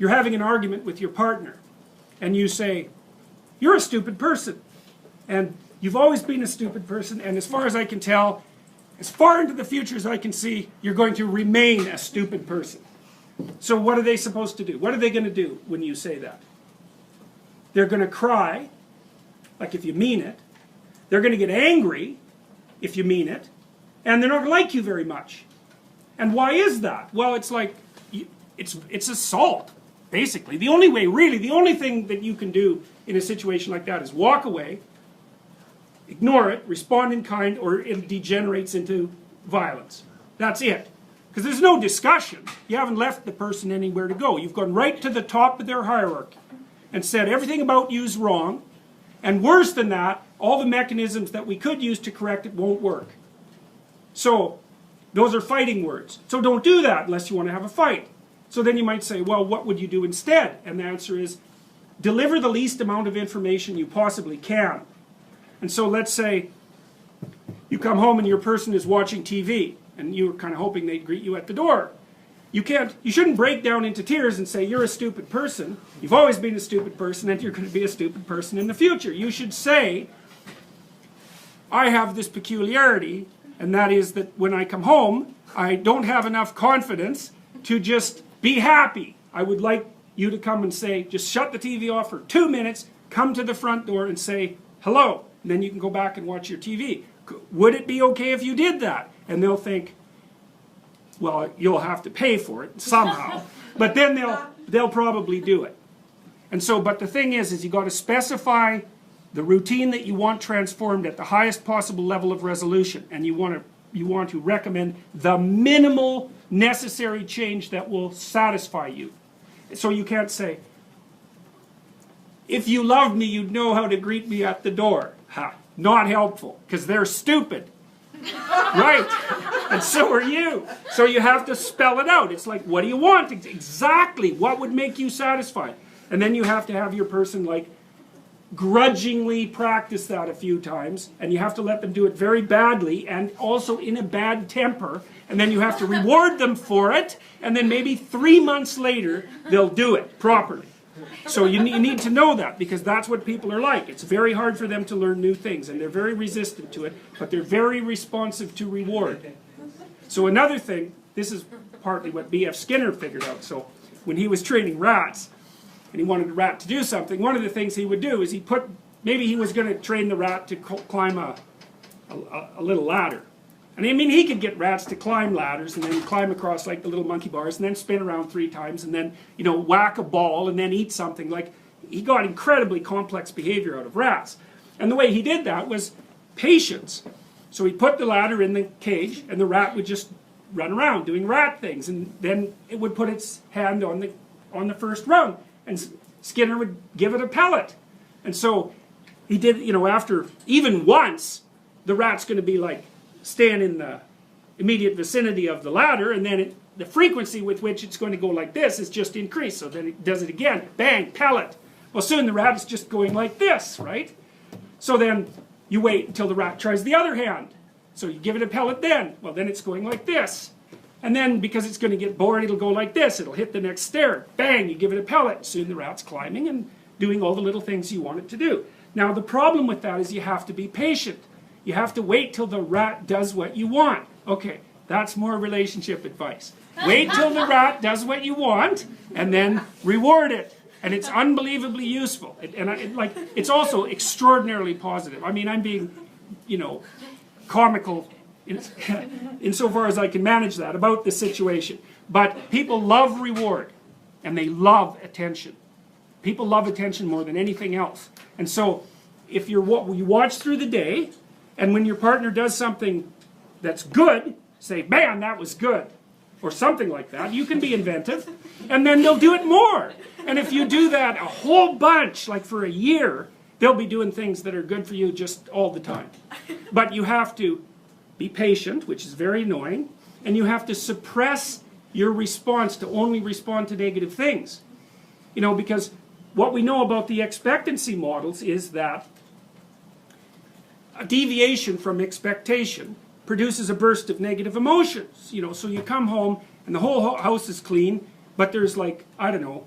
you're having an argument with your partner, and you say, you're a stupid person, and you've always been a stupid person, and as far as I can tell, as far into the future as I can see, you're going to remain a stupid person. So what are they supposed to do? What are they going to do when you say that? They're going to cry, like if you mean it. They're going to get angry, if you mean it. And they're not going to like you very much. And why is that? Well, it's like, it's assault, basically. The only way, really, the only thing that you can do in a situation like that is walk away, ignore it, respond in kind, or it degenerates into violence. That's it. Because there's no discussion. You haven't left the person anywhere to go. You've gone right to the top of their hierarchy and said everything about you is wrong. And worse than that, all the mechanisms that we could use to correct it won't work. So, those are fighting words. So don't do that unless you want to have a fight. So then you might say, well, what would you do instead? And the answer is, deliver the least amount of information you possibly can. And so let's say you come home and your person is watching TV, and you're kind of hoping they'd greet you at the door. You shouldn't break down into tears and say, you're a stupid person, you've always been a stupid person, and you're going to be a stupid person in the future. You should say, I have this peculiarity, and that is that when I come home, I don't have enough confidence to just be happy. I would like you to come and say, just shut the TV off for 2 minutes, come to the front door and say, hello, and then you can go back and watch your TV. Would it be okay if you did that? And they'll think, well, you'll have to pay for it somehow. But then they'll probably do it. And so, but the thing is you got to specify the routine that you want transformed at the highest possible level of resolution. And you want to recommend the minimal necessary change that will satisfy you. So you can't say, if you loved me, you'd know how to greet me at the door. Ha, not helpful, because they're stupid. Right, and so are you. So you have to spell it out. It's like, what do you want? Exactly, what would make you satisfied? And then you have to have your person like grudgingly practice that a few times, and you have to let them do it very badly and also in a bad temper, and then you have to reward them for it, and then maybe 3 months later they'll do it properly. So you need to know that, because that's what people are like. It's very hard for them to learn new things, and they're very resistant to it, but they're very responsive to reward. So another thing, this is partly what B.F. Skinner figured out. So when he was training rats, and he wanted the rat to do something, one of the things he would do is maybe he was going to train the rat to climb a little ladder. And I mean, he could get rats to climb ladders and then climb across like the little monkey bars and then spin around 3 times and then, you know, whack a ball and then eat something. Like, he got incredibly complex behavior out of rats. And the way he did that was patience. So he put the ladder in the cage and the rat would just run around doing rat things, and then it would put its hand on the first rung, and Skinner would give it a pellet. And so he did, you know, after even once, the rat's going to be like, stand in the immediate vicinity of the ladder, and then the frequency with which it's going to go like this is just increased. So then it does it again, bang, pellet. Well, soon the rat is just going like this, right? So then you wait until the rat tries the other hand. So you give it a pellet then. Well, then it's going like this. And then, because it's going to get bored, it'll go like this. It'll hit the next stair. Bang, you give it a pellet. Soon the rat's climbing and doing all the little things you want it to do. Now, the problem with that is you have to be patient. You have to wait till the rat does what you want. Okay, that's more relationship advice. Wait till the rat does what you want, and then reward it. And it's unbelievably useful. It's also extraordinarily positive. I mean, I'm being, you know, comical insofar as I can manage that about the situation. But people love reward, and they love attention. People love attention more than anything else. And so, if you watch through the day, and when your partner does something that's good, say, man, that was good, or something like that. You can be inventive, and then they'll do it more. And if you do that a whole bunch, like for a year, they'll be doing things that are good for you just all the time. But you have to be patient, which is very annoying, and you have to suppress your response to only respond to negative things. You know, because what we know about the expectancy models is that a deviation from expectation produces a burst of negative emotions. You know, so you come home and the whole house is clean, but there's like, I don't know,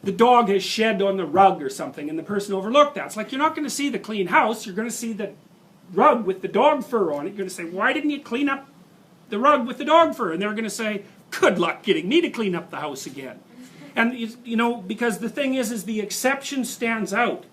the dog has shed on the rug or something and the person overlooked that. It's like, you're not going to see the clean house, you're going to see the rug with the dog fur on it. You're going to say, why didn't you clean up the rug with the dog fur? And they're going to say, good luck getting me to clean up the house again. And, you know, because the thing is the exception stands out.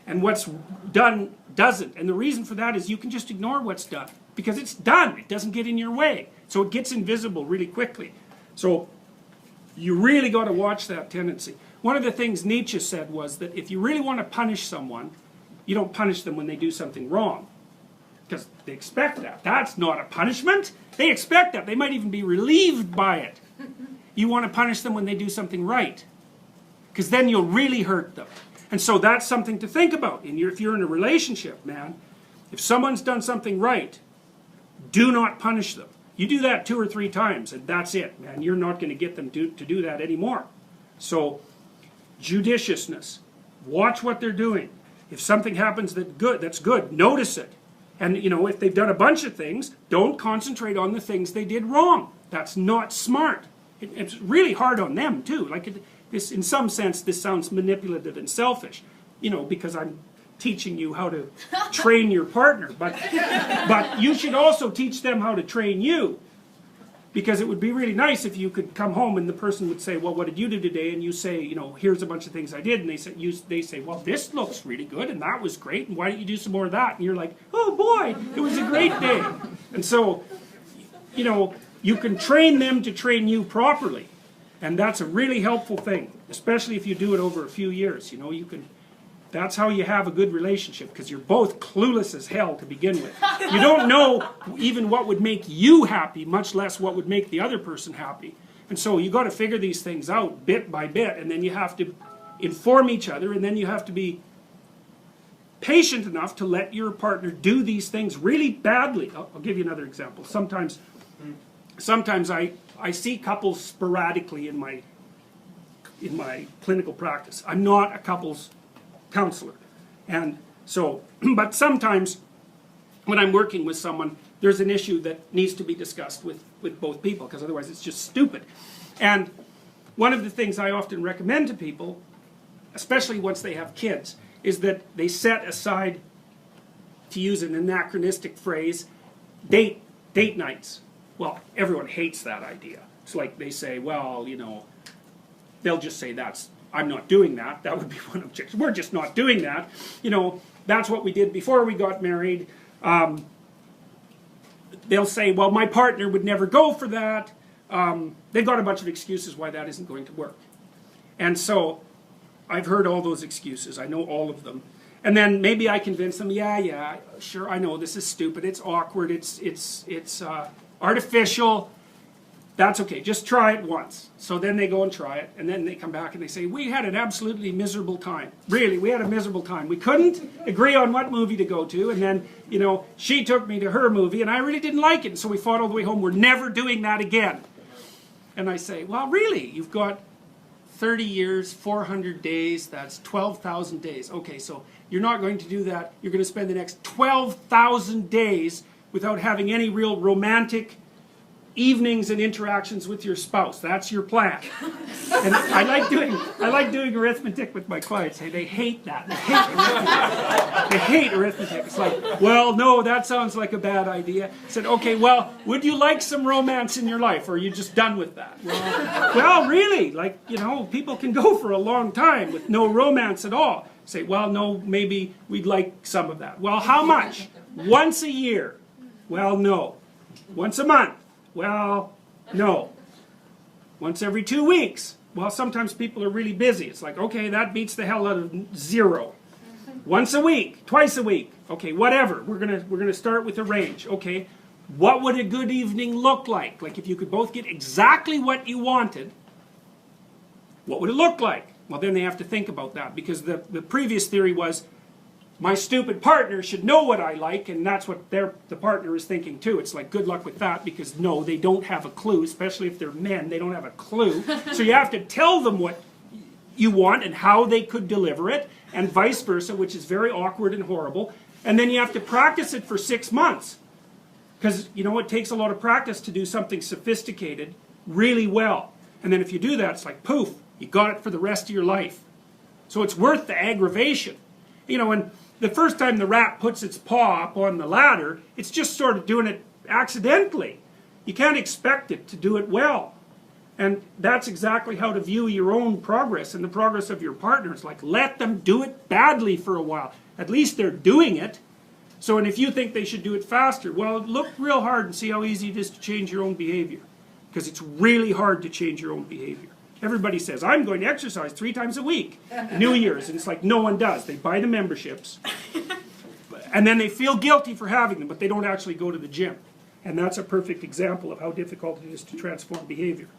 And what's done doesn't. And the reason for that is you can just ignore what's done. Because it's done. It doesn't get in your way. So it gets invisible really quickly. So you really got to watch that tendency. One of the things Nietzsche said was that if you really want to punish someone, you don't punish them when they do something wrong. Because they expect that. That's not a punishment. They expect that. They might even be relieved by it. You want to punish them when they do something right. Because then you'll really hurt them. And so that's something to think about. If you're in a relationship, man, if someone's done something right, do not punish them. You do that 2 or 3 times, and that's it, man. You're not going to get them to do that anymore. So, judiciousness. Watch what they're doing. If something happens that's good, notice it. And, you know, if they've done a bunch of things, don't concentrate on the things they did wrong. That's not smart. It's really hard on them, too. Like, this, in some sense, this sounds manipulative and selfish, you know, because I'm teaching you how to train your partner. But you should also teach them how to train you. Because it would be really nice if you could come home and the person would say, well, what did you do today? And you say, you know, here's a bunch of things I did. And they say, well, this looks really good, and that was great, and why don't you do some more of that? And you're like, oh boy, it was a great day. And so, you know, you can train them to train you properly. And that's a really helpful thing, especially if you do it over a few years. You know, that's how you have a good relationship, because you're both clueless as hell to begin with. You don't know even what would make you happy, much less what would make the other person happy. And so you got to figure these things out bit by bit, and then you have to inform each other, and then you have to be patient enough to let your partner do these things really badly. I'll give you another example. Sometimes I see couples sporadically in my clinical practice. I'm not a couples counselor. And so, but sometimes when I'm working with someone, there's an issue that needs to be discussed with both people, because otherwise it's just stupid. And one of the things I often recommend to people, especially once they have kids, is that they set aside, to use an anachronistic phrase, date nights. Well, everyone hates that idea. It's like they say, well, you know, they'll just say I'm not doing that. That would be one objection. We're just not doing that. You know, that's what we did before we got married. They'll say, well, my partner would never go for that. They've got a bunch of excuses why that isn't going to work. And so I've heard all those excuses. I know all of them. And then maybe I convince them, yeah, sure, I know this is stupid. It's awkward. It's artificial. That's okay, just try it once. So then they go and try it, and then they come back and they say, we had an absolutely miserable time. Really, we had a miserable time. We couldn't agree on what movie to go to, and then, you know, she took me to her movie, and I really didn't like it, and so we fought all the way home. We're never doing that again. And I say, well, really, you've got 30 years, 400 days, that's 12,000 days. Okay, so you're not going to do that. You're going to spend the next 12,000 days without having any real romantic evenings and interactions with your spouse. That's your plan. And I like doing arithmetic with my clients. Hey, they hate that. They hate arithmetic. It's like, well, no, that sounds like a bad idea. I said, okay, well, would you like some romance in your life, or are you just done with that? Well, really, like, you know, people can go for a long time with no romance at all. Say, well, no, maybe we'd like some of that. Well, how much? Once a year? Well, no. Once a month? Well, no. Once every 2 weeks? Well, sometimes people are really busy. It's like, okay, that beats the hell out of 0. Once a week, twice a week. Okay, whatever. We're gonna start with a range. Okay, what would a good evening look like? Like if you could both get exactly what you wanted, what would it look like? Well, then they have to think about that, because the previous theory was, my stupid partner should know what I like, and that's what the partner is thinking too. It's like, good luck with that, because no, they don't have a clue, especially if they're men, they don't have a clue. So you have to tell them what you want and how they could deliver it, and vice versa, which is very awkward and horrible. And then you have to practice it for 6 months. Because, you know, it takes a lot of practice to do something sophisticated really well. And then if you do that, it's like, poof, You got it for the rest of your life. So it's worth the aggravation. You know, and the first time the rat puts its paw up on the ladder, it's just sort of doing it accidentally. You can't expect it to do it well. And that's exactly how to view your own progress and the progress of your partners. Like, let them do it badly for a while. At least they're doing it. So, and if you think they should do it faster, well, look real hard and see how easy it is to change your own behavior. Because it's really hard to change your own behavior. Everybody says, I'm going to exercise 3 times a week. New Year's. And it's like, no one does. They buy the memberships. And then they feel guilty for having them, but they don't actually go to the gym. And that's a perfect example of how difficult it is to transform behavior.